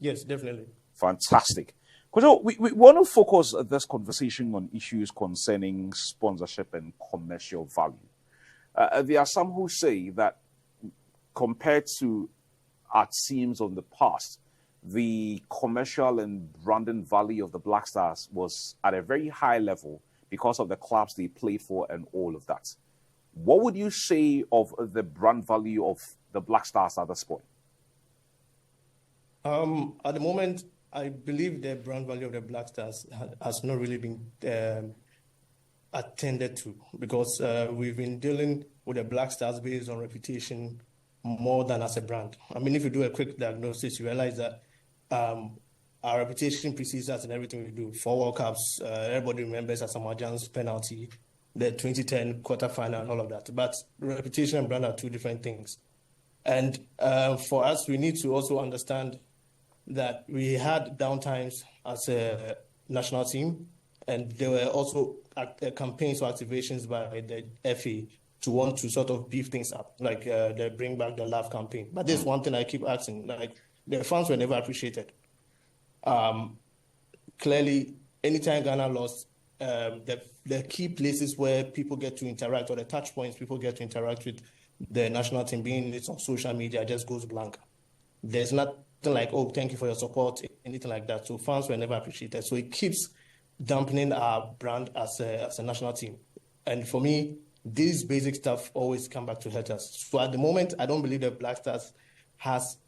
Yes, definitely. Fantastic. We want to focus this conversation on issues concerning sponsorship and commercial value. There are some who say that compared to our teams of the past, the commercial and branding value of the Black Stars was at a very high level because of the clubs they played for and all of that. What would you say of the brand value of the Black Stars at this point? At the moment, I believe the brand value of the Black Stars has not really been attended to, because we've been dealing with the Black Stars based on reputation more than as a brand. I mean, if you do a quick diagnosis, you realize that our reputation precedes us in everything we do. 4 World Cups, everybody remembers Asamoah Gyan's penalty, the 2010 quarterfinal and all of that. But reputation and brand are two different things. And for us, we need to also understand that we had downtimes as a national team, and there were also campaigns or activations by the FA to want to sort of beef things up, like the Bring Back the Love campaign. But this is one thing I keep asking, like, the fans were never appreciated. Clearly, anytime Ghana lost, the key places where people get to interact, or the touch points people get to interact with the national team, being it's on social media, just goes blank. There's nothing like, oh, thank you for your support, anything like that. So fans were never appreciated. So it keeps dampening our brand as a national team. And for me, these basic stuff always come back to hurt us. So at the moment, I don't believe the Black Stars has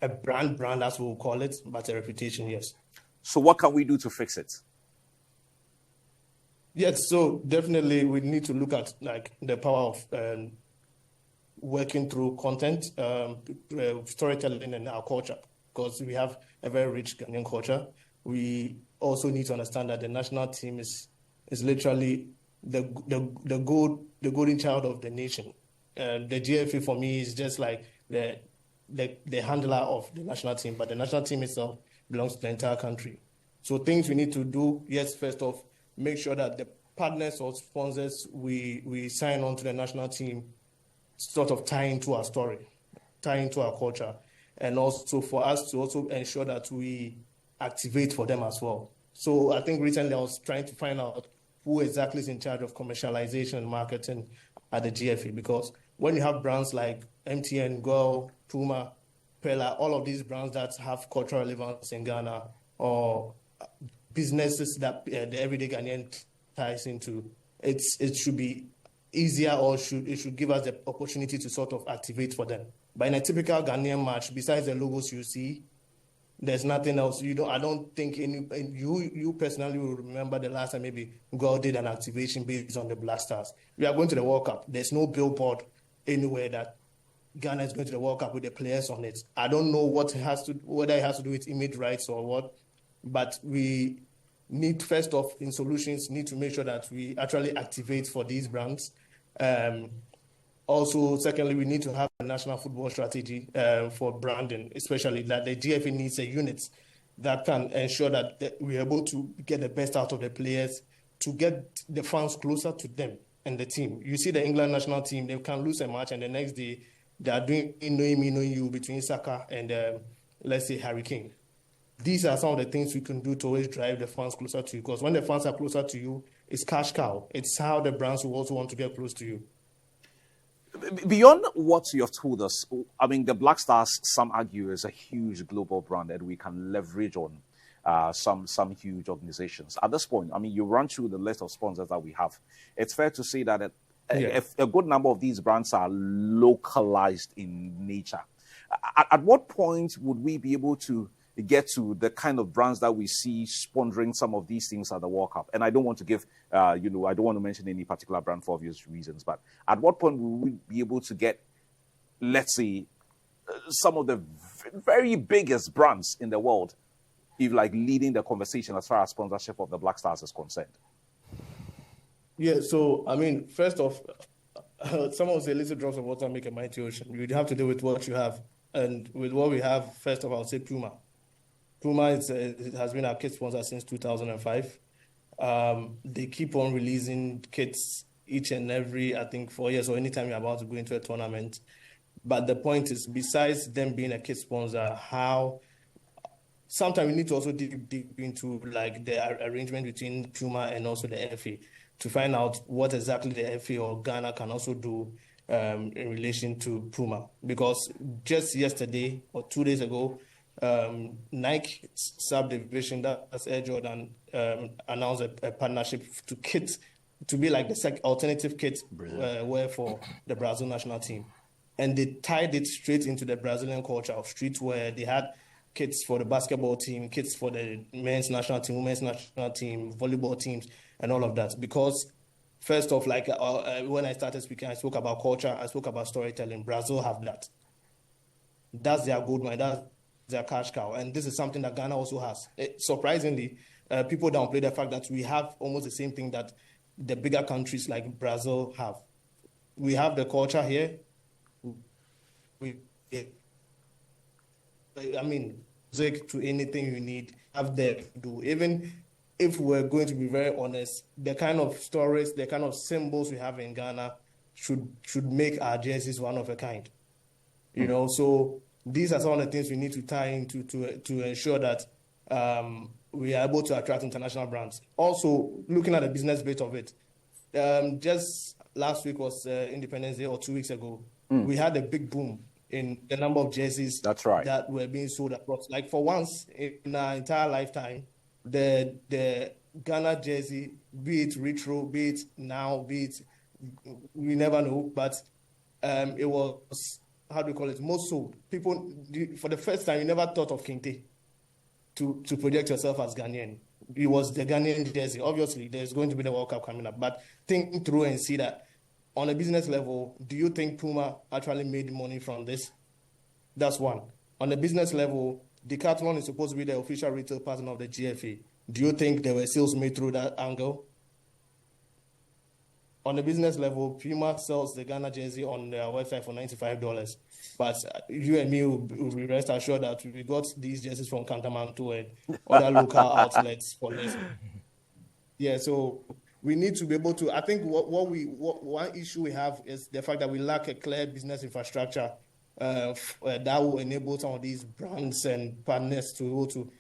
a brand, as we'll call it, but a reputation, yes. So what can we do to fix it? Yes, so definitely we need to look at like the power of working through content, storytelling, and our culture, because we have a very rich Ghanaian culture. We also need to understand that the national team is literally the golden child of the nation. The GFA for me is just like the handler of the national team, but the national team itself belongs to the entire country. So things we need to do, yes, first off, make sure that the partners or sponsors we sign on to the national team sort of tie into our story, tie into our culture, and also for us to also ensure that we activate for them as well. So I think recently I was trying to find out who exactly is in charge of commercialization and marketing at the GFA, because when you have brands like MTN, Go, Puma, Pella, all of these brands that have cultural relevance in Ghana, or businesses that the everyday Ghanaian ties into, it should be easier, or it should give us the opportunity to sort of activate for them. But in a typical Ghanaian match, besides the logos you see, there's nothing else. I don't think you personally will remember the last time maybe God did an activation based on the Black Stars. We are going to the World Cup. There's no billboard anywhere that Ghana is going to the World Cup with the players on it. I don't know whether it has to do with image rights or what, but we need, first off, in solutions, need to make sure that we actually activate for these brands. Also, secondly, we need to have a national football strategy for branding, especially that the GFA needs a unit that can ensure that we're able to get the best out of the players, to get the fans closer to them and the team. You see the England national team, they can lose a match, and the next day they are doing knowing me, knowing you between Saka and, let's say, Harry Kane. These are some of the things we can do to always drive the fans closer to you, because when the fans are closer to you, it's cash cow. It's how the brands will also want to get close to you. Beyond what you have told us, I mean, the Black Stars, some argue, is a huge global brand that we can leverage on some huge organizations. At this point, I mean, you run through the list of sponsors that we have. It's fair to say that a good number of these brands are localized in nature. At what point would we be able to get to the kind of brands that we see sponsoring some of these things at the World Cup? And I don't want to give, I don't want to mention any particular brand for obvious reasons, but at what point will we be able to get, let's say, some of the very biggest brands in the world, if like leading the conversation as far as sponsorship of the Black Stars is concerned? Yeah, so, I mean, first off, someone say little drops of water make a mighty ocean. You'd have to deal with what you have. And with what we have, first of all, I'll say Puma. Puma it has been our kit sponsor since 2005. They keep on releasing kits each and every, I think, 4 years, or anytime you're about to go into a tournament. But the point is, besides them being a kit sponsor, how sometimes we need to also dig deep into like the arrangement between Puma and also the FA to find out what exactly the FA or Ghana can also do in relation to Puma. Because just yesterday or 2 days ago, Nike subdivision, that's Air Jordan, announced a partnership to be like the alternative kit wear for the Brazil national team. And they tied it straight into the Brazilian culture of streetwear. They had kits for the basketball team, kits for the men's national team, women's national team, volleyball teams, and all of that. Because first off, like when I started speaking, I spoke about culture, I spoke about storytelling. Brazil have that. That's their gold mine, that's their cash cow. And this is something that Ghana also has. Surprisingly, people downplay the fact that we have almost the same thing that the bigger countries like Brazil have. We have the culture here. Music to anything you need, have there to do. Even if we're going to be very honest, the kind of stories, the kind of symbols we have in Ghana should make our jerseys one of a kind. You know, so these are some of the things we need to tie into to ensure that we are able to attract international brands. Also, looking at the business bit of it, just last week was Independence Day or 2 weeks ago. We had a big boom in the number of jerseys that were being sold across. Like for once in our entire lifetime, the Ghana jersey, be it retro, be it now, be it, we never know, but it was, how do you call it, most sold. People, for the first time, you never thought of Kinte to project yourself as Ghanaian. It was the Ghanaian jersey. Obviously, there's going to be the World Cup coming up, but think through and see that. On a business level, do you think Puma actually made money from this? That's one. On a business level, Decathlon is supposed to be the official retail partner of the GFA. Do you think there were sales made through that angle? On a business level, Puma sells the Ghana jersey on their website for $95. But you and me will be rest assured that we got these jerseys from Kantamanto and other local outlets for less. Yeah, so we need to be able to. I think one issue we have is the fact that we lack a clear business infrastructure that will enable some of these brands and partners to be able to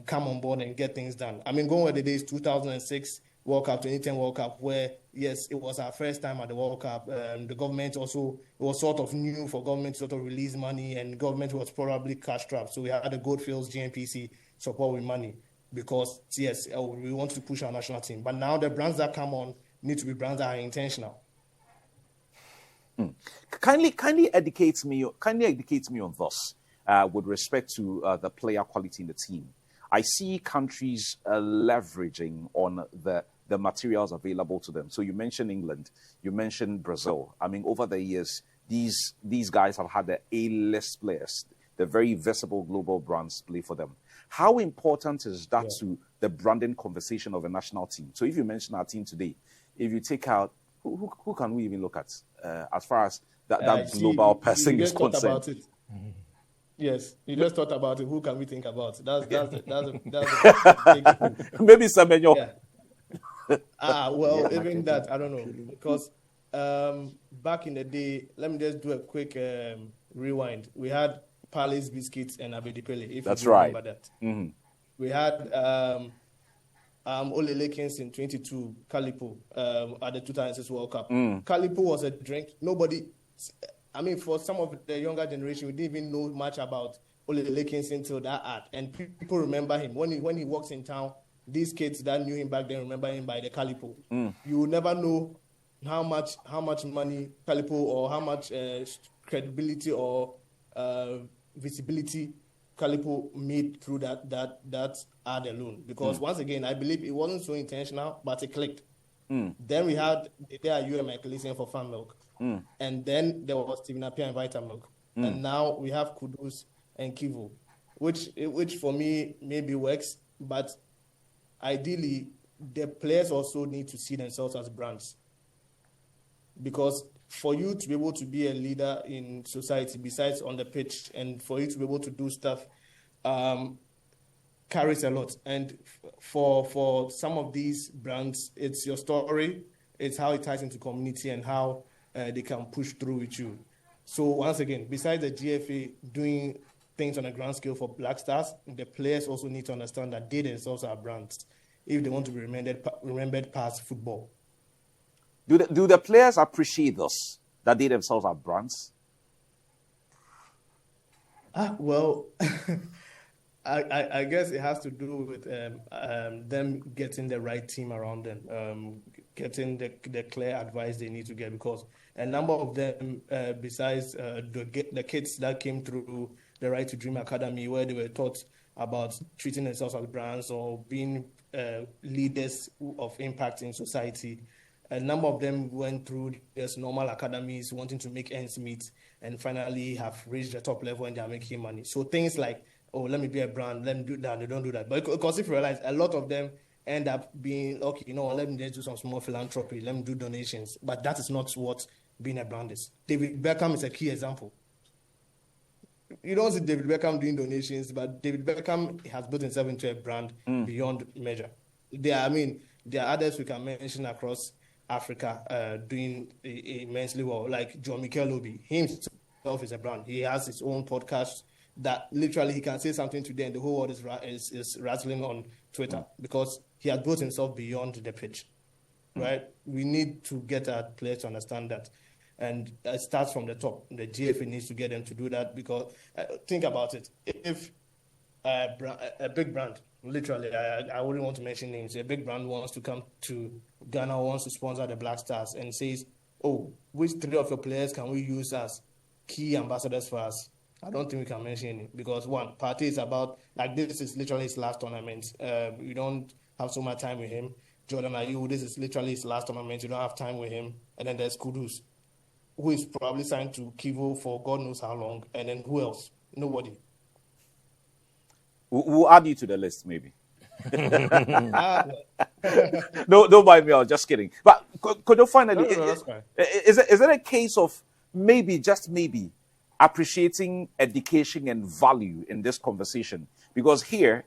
come on board and get things done. I mean, going with the days 2006 World Cup, 2010 World Cup, where yes, it was our first time at the World Cup. The government also, it was sort of new for government to sort of release money, and government was probably cash strapped. So we had the Goldfields GNPC support with money. Because, yes, we want to push our national team. But now the brands that come on need to be brands that are intentional. Kindly educate me on this with respect to the player quality in the team. I see countries leveraging on the materials available to them. So you mentioned England, you mentioned Brazil. I mean, over the years, these guys have had the A-list players, the very visible global brands play for them. How important is that to the branding conversation of a national team? So if you mention our team today, if you take out, who can we even look at as far as that global person is concerned? About it. Yes, you just thought about it. Who can we think about? That's maybe Emmanuel. Yeah. Even that, I don't know. Because back in the day, let me just do a quick rewind. We had Palace Biscuits and Abedipele, if you remember that. Mm-hmm. We had Ole Lekins in 22, Kalyppo, at the 2006 World Cup. Kalyppo was a drink. Nobody, I mean, for some of the younger generation, we didn't even know much about Ole Lekins until that ad. And people remember him. When he walks in town, these kids that knew him back then remember him by the Kalyppo. You will never know how much money Kalyppo or how much credibility or visibility Kalyppo made through that ad alone. Because once again, I believe it wasn't so intentional, but it clicked. Then we had Michaelisian for Fan Milk. And then there was Stephen Appiah and Vitamilk. And now we have Kudus and Kivo, which for me maybe works, but ideally the players also need to see themselves as brands. Because for you to be able to be a leader in society, besides on the pitch, and for you to be able to do stuff, carries a lot. And for some of these brands, it's your story, it's how it ties into community and how they can push through with you. So once again, besides the GFA doing things on a grand scale for Black Stars, the players also need to understand that they themselves are brands if they want to be remembered past football. Do the players appreciate this, that they themselves are brands? Well, I guess it has to do with them getting the right team around them, getting the clear advice they need to get, because a number of them, besides the kids that came through the Right to Dream Academy, where they were taught about treating themselves as brands or being leaders of impact in society, a number of them went through just normal academies wanting to make ends meet and finally have reached the top level and they are making money. So things like, oh, let me be a brand, let me do that, they don't do that. But because if you realize, a lot of them end up being, okay, let me just do some small philanthropy, let me do donations. But that is not what being a brand is. David Beckham is a key example. You don't see David Beckham doing donations, but David Beckham has built himself into a brand beyond measure. There are others we can mention across Africa doing immensely well, like John Paintsil Obi. He himself is a brand. He has his own podcast that literally he can say something today and the whole world is rattling on Twitter because he has built himself beyond the pitch, right? We need to get our players to understand that. And it starts from the top. The GFA needs to get them to do that because think about it. If a big brand, literally, I wouldn't want to mention names, a big brand wants to come to Ghana, wants to sponsor the Black Stars and says, oh, which 3 of your players can we use as key ambassadors for us? I don't think we can mention any because one, Partey is about, like this is literally his last tournament. We don't have so much time with him. Jordan Ayew, this is literally his last tournament. You don't have time with him. And then there's Kudus, who is probably signed to Kivo for God knows how long. And then who else? Nobody. We'll add you to the list, maybe. No, don't mind me. I was just kidding. But could you finally, is it a case of maybe, just maybe, appreciating education and value in this conversation? Because here,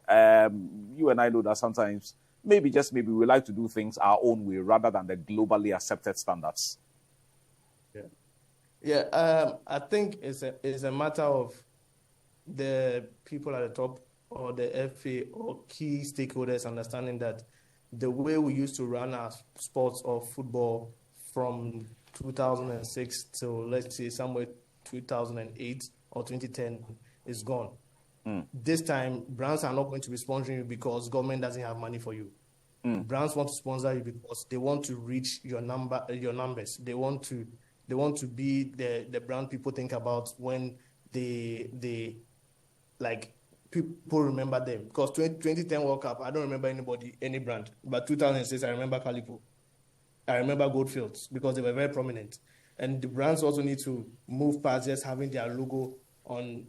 you and I know that sometimes, maybe, just maybe, we like to do things our own way rather than the globally accepted standards. Yeah. I think it's a matter of the people at the top or the FA or key stakeholders understanding that the way we used to run our sports or football from 2006 till, let's say, somewhere 2008 or 2010 is gone. This time, brands are not going to be sponsoring you because government doesn't have money for you. Brands want to sponsor you because they want to reach your numbers. They want to be the brand people think about when they like people remember them. Because 2010 World Cup, I don't remember any brand. But 2006, I remember Kalyppo. I remember Goldfields because they were very prominent. And the brands also need to move past just having their logo on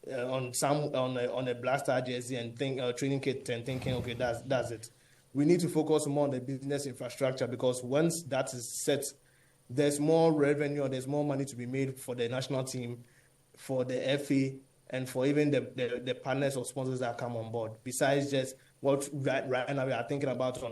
a Black Star jersey and training kit and thinking, okay, that's it. We need to focus more on the business infrastructure because once that is set, there's more revenue, there's more money to be made for the national team, for the FA, and for even the partners or sponsors that come on board. Besides just what right now we are thinking about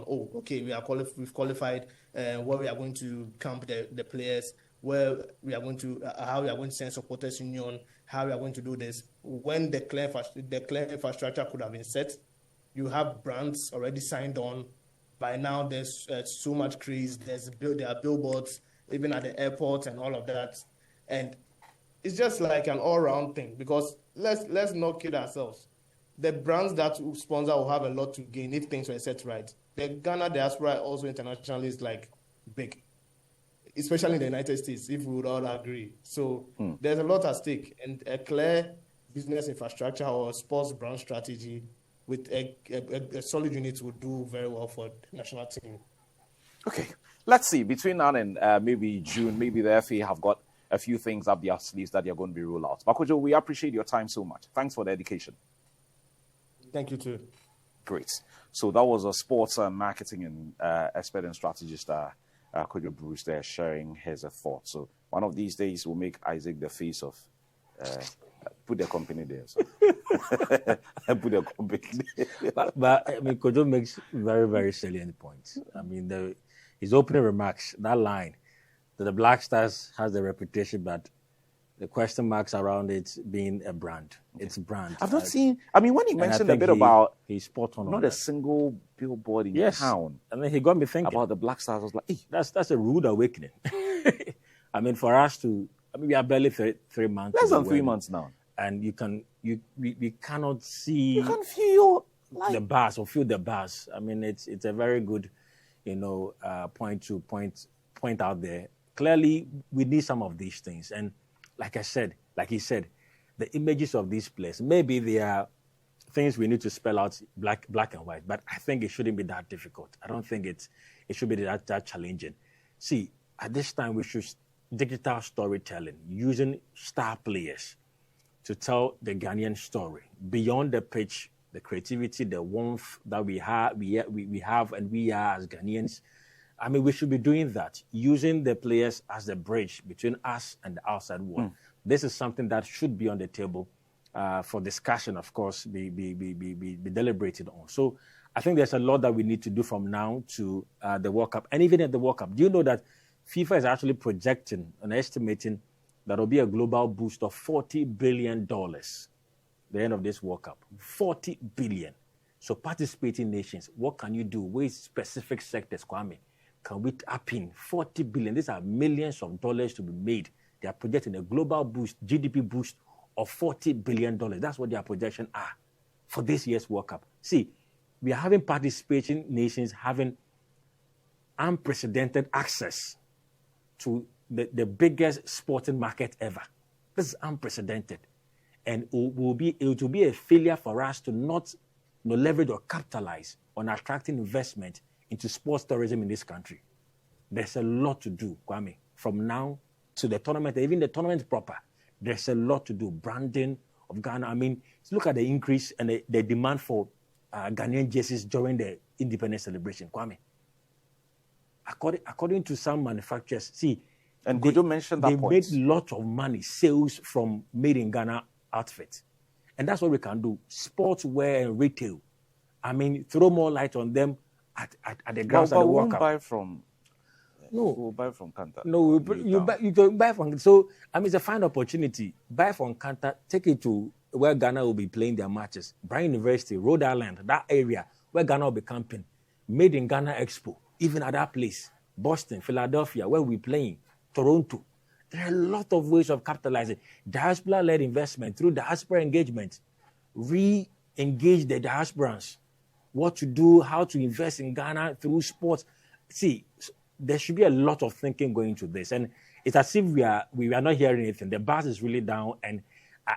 we've qualified, where we are going to camp the players, where we are going to how we are going to send supporters union, how we are going to do this. When the clear infrastructure could have been set, you have brands already signed on. By now, there's so much craze. There are billboards even at the airport and all of that, and it's just like an all-round thing. Because let's not kid ourselves. The brands that sponsor will have a lot to gain if things were set right. The Ghana diaspora also internationally is like big, especially in the United States, if we would all agree. So there's a lot at stake, and a clear business infrastructure or sports brand strategy with a solid unit would do very well for the national team. Okay, let's see. Between now and maybe June, maybe the FA have got a few things up their sleeves that they're going to be rolled out. Makojo, we appreciate your time so much. Thanks for the education. Thank you too. Great. So that was a sports marketing and expert and strategist, Emmanuel Bruce, there sharing his thoughts. So one of these days we'll make Isaac the face of put the company there. So. Put the company there. But I mean, Kojo makes very, very salient points. I mean, his opening remarks, that line, that the Black Stars has the reputation, but the question marks around it being a brand. It's brand. I've not seen. I mean, when he mentioned a bit about he's spot on. Not a single billboard in town. I mean, he got me thinking about the Black Stars. I was like, hey. That's a rude awakening. I mean, for us to, we are barely 3 months. Less than 3 months now, and we cannot see. You can feel like the buzz or feel the buzz. I mean, it's a very good, point out there. Clearly, we need some of these things, and like he said, the images of these players, maybe they are things we need to spell out black and white, but I think it shouldn't be that difficult. I don't think it should be that challenging. See, at this time, we should digital storytelling, using star players to tell the Ghanaian story beyond the pitch, the creativity, the warmth that we have and we are as Ghanaians. I mean, we should be doing that, using the players as the bridge between us and the outside world. This is something that should be on the table for discussion, of course, be deliberated on. So I think there's a lot that we need to do from now to the World Cup. And even at the World Cup, do you know that FIFA is actually projecting and estimating that there will be a global boost of $40 billion the end of this World Cup? 40 billion. So participating nations, what can you do with specific sectors, Kwame? Can we tap in 40 billion? These are millions of dollars to be made. They are projecting a global boost, GDP boost of $40 billion. That's what their projections are for this year's World Cup. See, we are having participating nations having unprecedented access to the biggest sporting market ever. This is unprecedented. And it will be a failure for us to not leverage or capitalize on attracting investment into sports tourism in this country. There's a lot to do, Kwame, from now to the tournament, even the tournament proper. There's a lot to do. Branding of Ghana. I mean, look at the increase and the demand for Ghanaian jerseys during the independence celebration, Kwame. According to some manufacturers, see, and could you mention that point? They made lots of money, sales from made in Ghana outfits. And that's what we can do. Sportswear and retail. I mean, throw more light on them at the grounds at the World Cup. We'll buy from Kanta. No, you can buy from. So, I mean, it's a fine opportunity. Buy from Kanta, take it to where Ghana will be playing their matches. Bryan University, Rhode Island, that area where Ghana will be camping. Made in Ghana Expo, even at that place. Boston, Philadelphia, where we're playing. Toronto. There are a lot of ways of capitalizing. Diaspora-led investment through diaspora engagement. Re-engage the diasporans. What to do, how to invest in Ghana through sports. See, there should be a lot of thinking going into this. And it's as if we are not hearing anything. The buzz is really down. And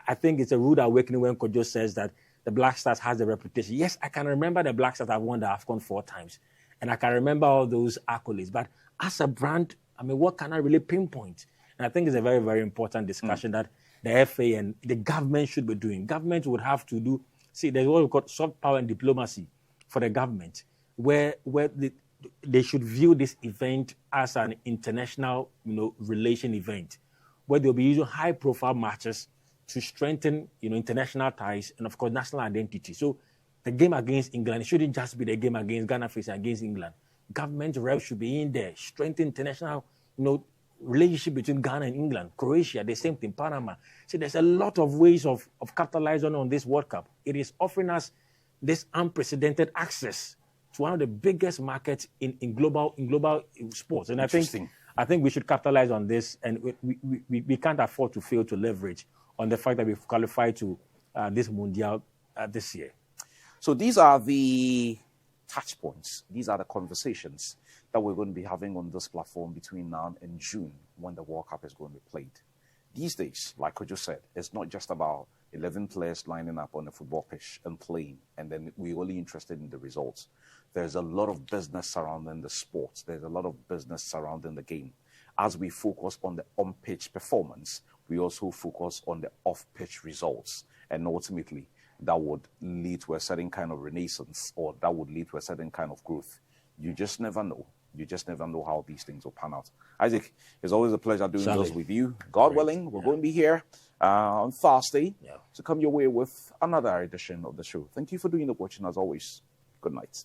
I think it's a rude awakening when Kojo says that the Black Stars has the reputation. Yes, I can remember the Black Stars have won the AFCON 4 times. And I can remember all those accolades. But as a brand, I mean, what can I really pinpoint? And I think it's a very, very important discussion that the FA and the government should be doing. Government would have to do, see, there's what we call soft power and diplomacy for the government, where they should view this event as an international, relation event, where they'll be using high-profile matches to strengthen, international ties and, of course, national identity. So the game against England, it shouldn't just be the game against Ghana facing against England. Government reps should be in there, strengthen international, relationship between Ghana and England, Croatia, the same thing, Panama. So there's a lot of ways of capitalizing on this World Cup. It is offering us this unprecedented access to one of the biggest markets in global sports. And I think we should capitalize on this, and we can't afford to fail to leverage on the fact that we've qualified to this Mundial this year. So these are the touch points. These are the conversations that we're going to be having on this platform between now and June, when the World Cup is going to be played. These days, like I just said, it's not just about 11 players lining up on the football pitch and playing, and then we're only interested in the results. There's a lot of business surrounding the sports. There's a lot of business surrounding the game. As we focus on the on-pitch performance, we also focus on the off-pitch results. And ultimately, that would lead to a certain kind of renaissance, or that would lead to a certain kind of growth. You just never know. You just never know how these things will pan out. Isaac, it's always a pleasure doing this with you. God willing, we're going to be here on Thursday to come your way with another edition of the show. Thank you for doing the watching as always. Good night.